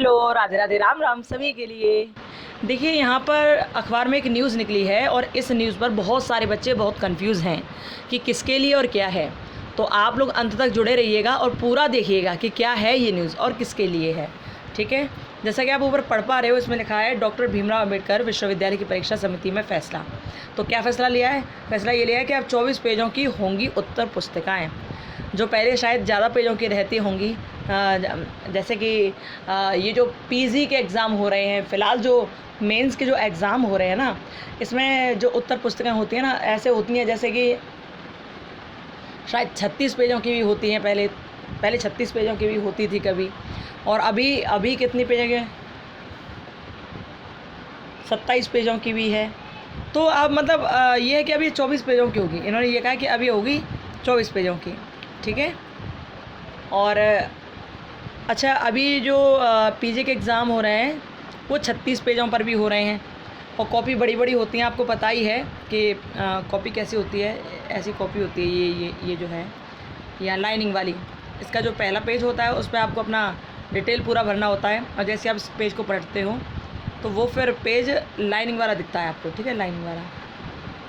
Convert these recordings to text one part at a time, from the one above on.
Hello, Radhe Radhe, Ram Ram सभी के लिए। देखिए यहाँ पर अखबार में एक न्यूज़ निकली है और इस न्यूज़ पर बहुत सारे बच्चे बहुत कंफ्यूज हैं कि किसके लिए और क्या है। तो आप लोग अंत तक जुड़े रहिएगा और पूरा देखिएगा कि क्या है ये न्यूज़ और किसके लिए है। ठीक है, जैसा कि आप ऊपर पढ़ पा रहे हो, इसमें लिखा है डॉक्टर भीमराव अम्बेडकर विश्वविद्यालय की परीक्षा समिति में फैसला। तो क्या फ़ैसला लिया है? फैसला ये लिया है कि अब 24 पेजों की होंगी उत्तर पुस्तिकाएँ, जो पहले शायद ज़्यादा पेजों की रहती होंगी। जैसे कि ये जो पीजी के एग्ज़ाम हो रहे हैं, फ़िलहाल जो मेंस के जो एग्ज़ाम हो रहे हैं ना, इसमें जो उत्तर पुस्तिकाएँ होती हैं ना, ऐसे होती हैं जैसे कि शायद 36 पेजों की भी होती हैं। पहले 36 पेजों की भी होती थी कभी, और अभी कितनी पेजों की है? 27 पेजों की भी है। तो अब मतलब ये है कि अभी 24 पेजों की होगी। इन्होंने ये कहा कि अभी होगी 24 पेजों की। ठीक है। और अच्छा, अभी जो पीजी के एग्ज़ाम हो रहे हैं वो 36 पेजों पर भी हो रहे हैं, और कॉपी बड़ी बड़ी होती हैं। आपको पता ही है कि कॉपी कैसी होती है। ऐसी कॉपी होती है ये जो है, या लाइनिंग वाली। इसका जो पहला पेज होता है उस पर आपको अपना डिटेल पूरा भरना होता है, और जैसे आप इस पेज को पढ़ते हो तो वो फिर पेज लाइनिंग वाला दिखता है आपको। ठीक है, लाइनिंग वाला।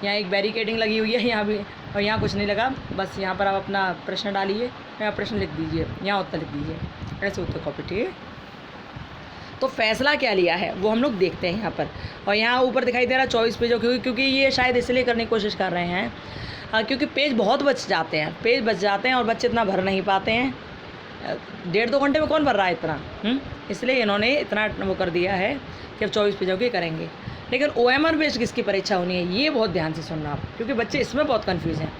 यहाँ एक बैरिकेडिंग लगी हुई है यहाँ भी, और यहाँ कुछ नहीं लगा। बस यहाँ पर आप अपना प्रश्न डालिए, यहाँ प्रश्न लिख दीजिए, यहाँ उत्तर लिख दीजिए, ऐसे उत्तर कॉपी। ठीक है। तो फैसला क्या लिया है वो हम लोग देखते हैं यहाँ पर। और यहाँ ऊपर दिखाई दे रहा है 24 पेजों की, क्योंकि ये शायद इसलिए करने की कोशिश कर रहे हैं क्योंकि पेज बहुत बच जाते हैं और बच्चे इतना भर नहीं पाते हैं। 1.5-2 घंटे में कौन भर रहा है इतना। इसलिए इन्होंने इतना वो कर दिया है कि अब 24 पेजों की करेंगे। लेकिन OMR बेस्ड किसकी परीक्षा होनी है, ये बहुत ध्यान से सुनना आप, क्योंकि बच्चे इसमें बहुत कंफ्यूज हैं।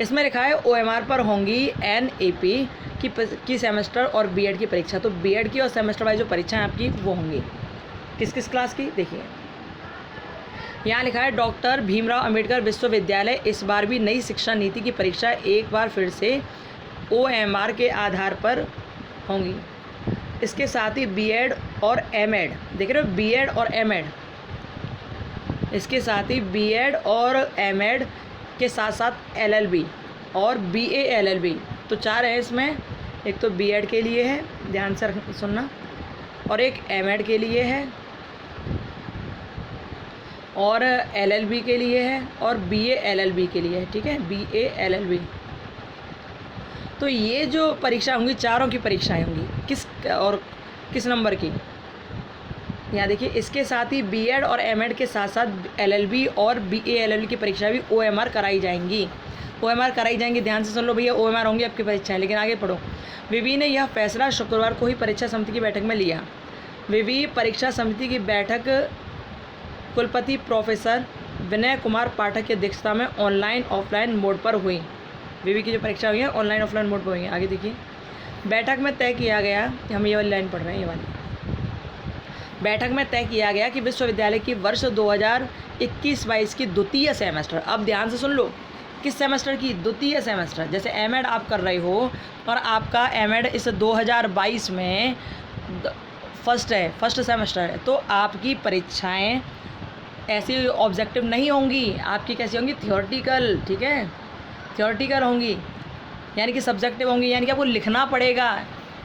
इसमें लिखा है OMR पर होंगी NAP की सेमेस्टर और बीएड की परीक्षा। तो बीएड की और सेमेस्टर वाइज जो परीक्षाएं आपकी वो होंगी किस किस क्लास की, देखिए यहाँ लिखा है डॉक्टर भीमराव अंबेडकर विश्वविद्यालय इस बार भी नई शिक्षा नीति की परीक्षा एक बार फिर से OMR के आधार पर होंगी। इसके साथ ही बीएड और एमएड, देख रहे हो, बीएड और एमएड, इसके साथ ही बीएड और एमएड के साथ साथ LLB और BA LLB, तो 4 है इसमें। एक तो बीएड के लिए है, ध्यान से सुनना, और एक एमएड के लिए है, और LLB के लिए है, और BA LLB के लिए है। ठीक है, BA LLB। तो ये जो परीक्षा होंगी, चारों की परीक्षाएं होंगी किस नंबर की, यहाँ देखिए। इसके साथ ही बीएड और एमएड के साथ साथ LLB और BA LLB की परीक्षा भी OMR कराई जाएंगी। ध्यान से सुन लो भैया, OMR होंगी आपकी परीक्षाएं। लेकिन आगे पढ़ो। विवि ने यह फैसला शुक्रवार को ही परीक्षा समिति की बैठक में लिया। विवि परीक्षा समिति की बैठक कुलपति प्रोफेसर विनय कुमार पाठक की अध्यक्षता में ऑनलाइन ऑफलाइन मोड पर हुई। विवि की जो परीक्षा हुई है ऑनलाइन ऑफलाइन मोड पर हुई है। आगे देखिए, बैठक में तय किया गया, हम ये वाली लाइन पढ़ रहे हैं, ये वाली। बैठक में तय किया गया कि विश्वविद्यालय की वर्ष 2021-22 की द्वितीय सेमेस्टर, अब ध्यान से सुन लो, किस सेमेस्टर की? द्वितीय सेमेस्टर। जैसे एमएड आप कर रहे हो और आपका एमएड इस 2022 में फर्स्ट सेमेस्टर है, तो आपकी परीक्षाएं ऐसी ऑब्जेक्टिव नहीं होंगी, आपकी कैसी होंगी? थियोरेटिकल। ठीक है, थियोरेटिकल होंगी, यानी कि सब्जेक्टिव होंगी, यानी कि आपको लिखना पड़ेगा।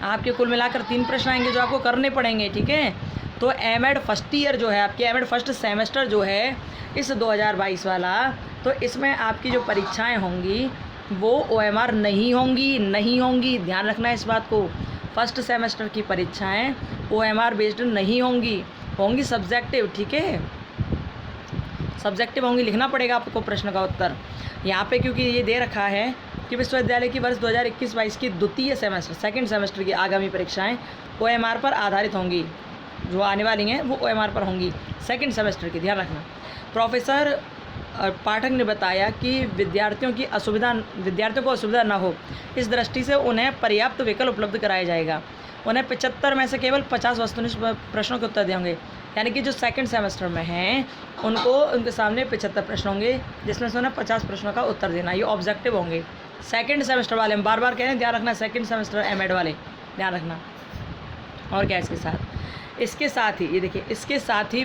आपके कुल मिलाकर 3 प्रश्न आएंगे जो आपको करने पड़ेंगे। ठीक है, तो एमएड फर्स्ट ईयर जो है आपकी, एमएड फर्स्ट सेमेस्टर जो है इस 2022 वाला, तो इसमें आपकी जो परीक्षाएं होंगी वो OMR नहीं होंगी। ध्यान रखना है इस बात को। फर्स्ट सेमेस्टर की परीक्षाएं OMR बेस्ड नहीं होंगी सब्जेक्टिव। ठीक है, सब्जेक्टिव होंगी, लिखना पड़ेगा आपको प्रश्न का उत्तर यहाँ पे, क्योंकि ये दे रखा है कि विश्वविद्यालय की वर्ष 2021-22 की द्वितीय सेमेस्टर, सेकंड सेमेस्टर की आगामी परीक्षाएं OMR पर आधारित होंगी। जो आने वाली हैं वो OMR पर होंगी सेकंड सेमेस्टर की, ध्यान रखना। प्रोफेसर पाठक ने बताया कि विद्यार्थियों को असुविधा न हो, इस दृष्टि से उन्हें पर्याप्त विकल्प उपलब्ध कराया जाएगा। उन्हें 75 में से केवल 50 वस्तुनिष्ठ प्रश्नों के उत्तर देंगे, यानी कि जो सेकंड सेमेस्टर में हैं उनके सामने 75 प्रश्न होंगे, जिसमें से उन्हें 50 प्रश्नों का उत्तर देना। ये ऑब्जेक्टिव होंगे सेकंड सेमेस्टर वाले। हम बार बार कह रहे हैं, ध्यान रखना, सेकंड सेमेस्टर एमएड वाले, ध्यान रखना। और क्या इसके साथ ही ये देखिए, इसके साथ ही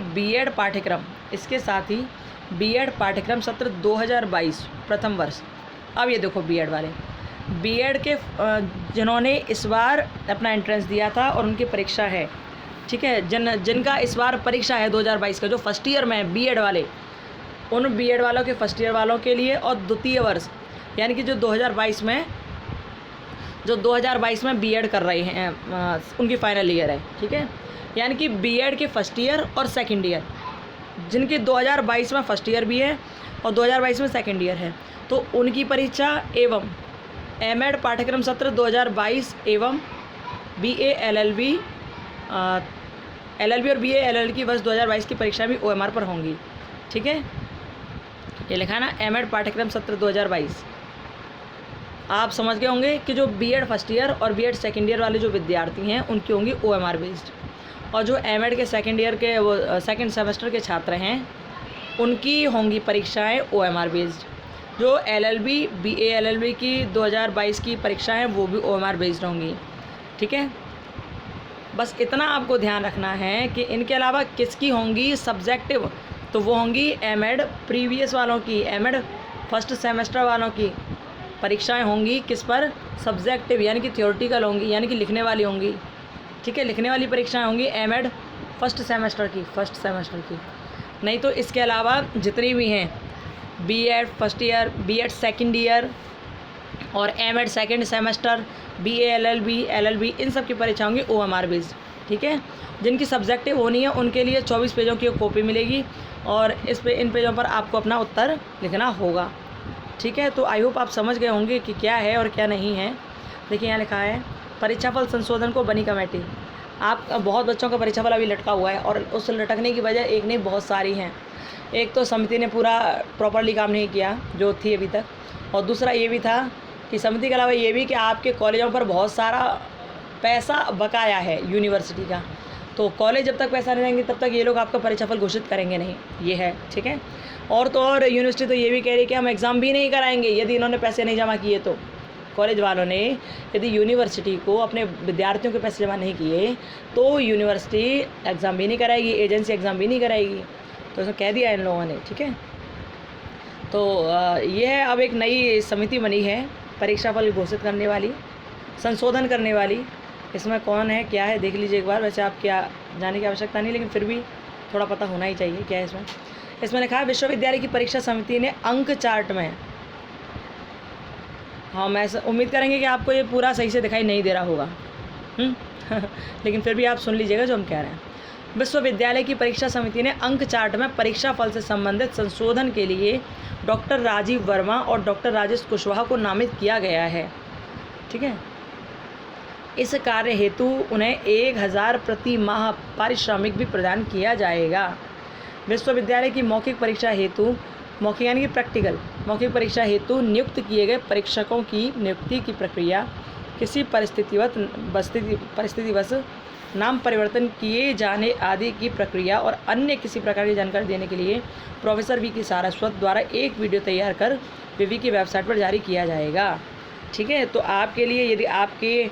बीएड पाठ्यक्रम सत्र 2022 प्रथम वर्ष। अब ये देखो बीएड वाले, बीएड के जिन्होंने इस बार अपना एंट्रेंस दिया था और उनकी परीक्षा है, ठीक है, जिनका इस बार परीक्षा है 2022 का, जो फर्स्ट ईयर में बीएड वाले, उन बीएड वालों के फर्स्ट ईयर वालों के लिए, और द्वितीय वर्ष यानी कि जो 2022 में बीएड कर रहे हैं उनकी फाइनल ईयर है। ठीक है, यानी कि बीएड के फर्स्ट ईयर और सेकंड ईयर, जिनकी 2022 में फर्स्ट ईयर भी है और 2022 में सेकंड ईयर है, तो उनकी परीक्षा एवं एमएड पाठ्यक्रम सत्र 2022 एवं बीए एलएलबी और बीए एलएलबी की वर्ष 2022 की परीक्षा भी ओएमआर पर होंगी। ठीक है, ये लिखा ना, एमएड पाठ्यक्रम सत्र 2022। आप समझ गए होंगे कि जो बीएड फर्स्ट ईयर और बीएड सेकंड ईयर वाले जो विद्यार्थी हैं उनकी होंगी ओएमआर बेस्ड, और जो एमएड के सेकंड ईयर के वो सेकंड सेमेस्टर के छात्र हैं उनकी होंगी परीक्षाएं ओएमआर बेस्ड। जो एलएलबी बीए एलएलबी की 2022 की परीक्षा है वो भी ओएमआर बेस्ड होंगी। ठीक है, बस इतना आपको ध्यान रखना है कि इनके अलावा किसकी होंगी सब्जेक्टिव, तो वो होंगी एमएड प्रीवियस वालों की, एमएड फर्स्ट सेमेस्टर वालों की परीक्षाएं होंगी किस पर, सब्जेक्टिव यानी कि थ्योरेटिकल होंगी, यानी कि लिखने वाली होंगी। ठीक है, लिखने वाली परीक्षाएं होंगी एमएड फर्स्ट सेमेस्टर की। नहीं तो इसके अलावा जितनी भी हैं B Ed first year, B Ed second year और M Ed second semester, BA LLB, इन सब की परीक्षा होंगी ओएमआर बेस्ड। ठीक है, जिनकी सब्जेक्टिव होनी है उनके लिए 24 पेजों की कॉपी मिलेगी और इन पेजों पर आपको अपना उत्तर लिखना होगा। ठीक है, तो आई होप आप समझ गए होंगे कि क्या है और क्या नहीं है। देखिए यहाँ लिखा है परीक्षाफल संशोधन को बनी कमेटी। आप बहुत बच्चों का परीक्षाफल अभी लटका हुआ है और उस लटकने की वजह एक नहीं बहुत सारी हैं। एक तो समिति ने पूरा प्रॉपरली काम नहीं किया जो थी अभी तक, और दूसरा ये भी था कि समिति के अलावा ये भी कि आपके कॉलेजों पर बहुत सारा पैसा बकाया है यूनिवर्सिटी का, तो कॉलेज जब तक पैसा नहीं देंगे तब तक ये लोग आपका परीक्षाफल घोषित करेंगे नहीं, ये है। ठीक है, और तो और यूनिवर्सिटी तो ये भी कह रही है कि हम एग्ज़ाम भी नहीं कराएंगे यदि इन्होंने पैसे नहीं जमा किए। तो कॉलेज वालों ने यदि यूनिवर्सिटी को अपने विद्यार्थियों के पैसे जमा नहीं किए तो यूनिवर्सिटी एग्ज़ाम भी नहीं कराएगी, एजेंसी एग्ज़ाम भी नहीं कराएगी, तो इसमें कह दिया इन लोगों ने। ठीक है, तो ये है, अब एक नई समिति बनी है परीक्षाफल घोषित करने वाली, संशोधन करने वाली। इसमें कौन है क्या है देख लीजिए एक बार, वैसे आप क्या जानने की आवश्यकता नहीं, लेकिन फिर भी थोड़ा पता होना ही चाहिए क्या है इसमें लिखा है विश्वविद्यालय की परीक्षा समिति ने अंक चार्ट में, हाँ मैं उम्मीद करेंगे कि आपको ये पूरा सही से दिखाई नहीं दे रहा होगा लेकिन फिर भी आप सुन लीजिएगा जो हम कह रहे हैं। विश्वविद्यालय की परीक्षा समिति ने अंक चार्ट में परीक्षा फल से संबंधित संशोधन के लिए डॉक्टर राजीव वर्मा और डॉक्टर राजेश कुशवाहा को नामित किया गया है। ठीक है, इस कार्य हेतु उन्हें 1000 प्रति माह पारिश्रमिक भी प्रदान किया जाएगा। विश्वविद्यालय की मौखिक परीक्षा हेतु, मौखिक यानी कि प्रैक्टिकल, मौखिक परीक्षा हेतु नियुक्त किए गए परीक्षकों की नियुक्ति की प्रक्रिया, किसी परिस्थितिवश नाम परिवर्तन किए जाने आदि की प्रक्रिया और अन्य किसी प्रकार की जानकारी देने के लिए प्रोफेसर वी.के. सारस्वत द्वारा एक वीडियो तैयार कर विवि की वेबसाइट पर जारी किया जाएगा। ठीक है, तो आपके लिए यदि आपके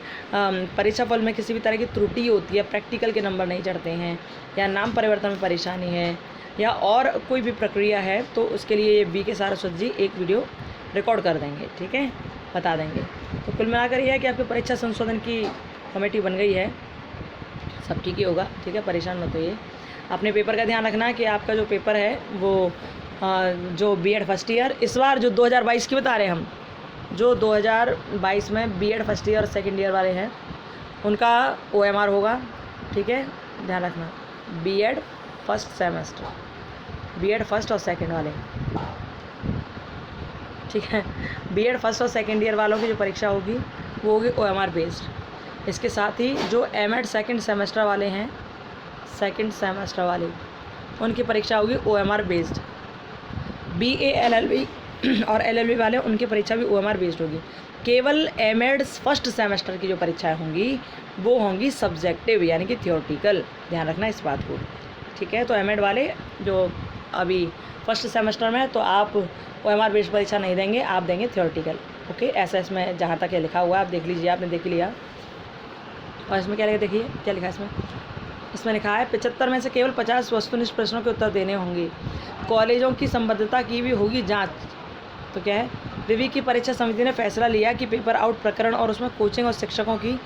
परीक्षा फल में किसी भी तरह की त्रुटि होती है, प्रैक्टिकल के नंबर नहीं चढ़ते हैं या नाम परिवर्तन में परेशानी है या और कोई भी प्रक्रिया है, तो उसके लिए वी.के. सारस्वत जी एक वीडियो रिकॉर्ड कर देंगे। ठीक है, बता देंगे। तो कुल मिलाकर यह है कि आपकी परीक्षा संशोधन की कमेटी बन गई है, सब ठीक ही होगा। ठीक है, परेशान मत होइए। अपने पेपर का ध्यान रखना कि आपका जो पेपर है वो जो बीएड फर्स्ट ईयर इस बार जो 2022 की बता रहे हैं हम, जो 2022 में बीएड फर्स्ट ईयर और सेकंड ईयर वाले हैं उनका ओएमआर होगा। ठीक है, ध्यान रखना, BEd first semester, BEd first और सेकंड वाले। ठीक है, बीएड फर्स्ट और सेकंड ईयर वालों की जो परीक्षा होगी वो होगी ओएमआर बेस्ड। इसके साथ ही जो एमएड सेकंड सेमेस्टर वाले हैं, सेकंड सेमेस्टर वाले, उनकी परीक्षा होगी ओएमआर बेस्ड। बीए एलएलबी और एलएलबी वाले उनकी परीक्षा भी ओएमआर बेस्ड होगी। केवल एमएड फर्स्ट सेमेस्टर की जो परीक्षाएं होंगी वो होंगी सब्जेक्टिव यानी कि थ्योरेटिकल, ध्यान रखना इस बात को। ठीक है, तो एमएड वाले जो अभी फर्स्ट सेमेस्टर में, तो आप ओएमआर बेस्ड परीक्षा नहीं देंगे, आप देंगे थ्योरेटिकल। ओके, ऐसा इसमें जहाँ तक ये लिखा हुआ है आप देख लीजिए, आपने देख लिया। और इसमें क्या लिखा, देखिए क्या लिखा है इसमें लिखा है 75 में से केवल 50 वस्तुनिष्ठ प्रश्नों के उत्तर देने होंगे। कॉलेजों की संबद्धता की भी होगी जांच। तो क्या है, विवि की परीक्षा समिति ने फैसला लिया कि पेपर आउट प्रकरण और उसमें कोचिंग और शिक्षकों की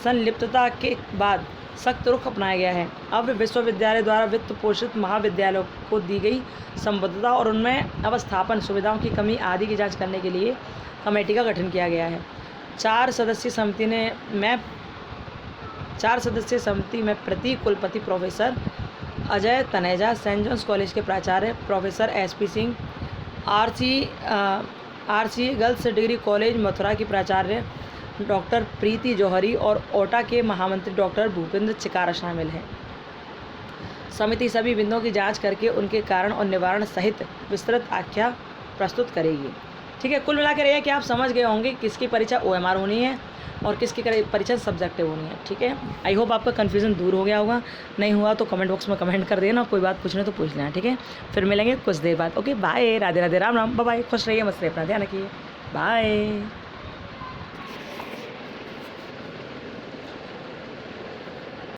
संलिप्तता के बाद सख्त रुख अपनाया गया है। अब विश्वविद्यालय द्वारा वित्त पोषित महाविद्यालयों को दी गई संबद्धता और उनमें अवस्थापन सुविधाओं की कमी आदि की जांच करने के लिए कमेटी का गठन किया गया है। 4 सदस्यीय समिति में प्रति कुलपति professor Ajay Taneja, saint John's college के प्राचार्य professor SP Singh, RC girls degree college Mathura की प्राचार्य डॉक्टर प्रीति जौहरी और ओटा के महामंत्री डॉक्टर भूपेंद्र चिकारा शामिल हैं। समिति सभी बिंदुओं की जांच करके उनके कारण और निवारण सहित विस्तृत आख्या प्रस्तुत करेगी। ठीक है, कुल मिलाकर यह कि आप समझ गए होंगे किसकी परीक्षा OMR होनी है और किसकी परीक्षा सब्जेक्टिव होनी है। ठीक है, आई होप आपका कन्फ्यूज़न दूर हो गया होगा। नहीं हुआ तो कमेंट बॉक्स में कमेंट कर देना, कोई बात पूछना तो पूछ लेना। ठीक है, फिर मिलेंगे कुछ देर बाद। Okay, bye, Radhe Radhe, Ram Ram, bye, खुश रहिए, मस्त रहिए, अपना ध्यान रखिए, बाय।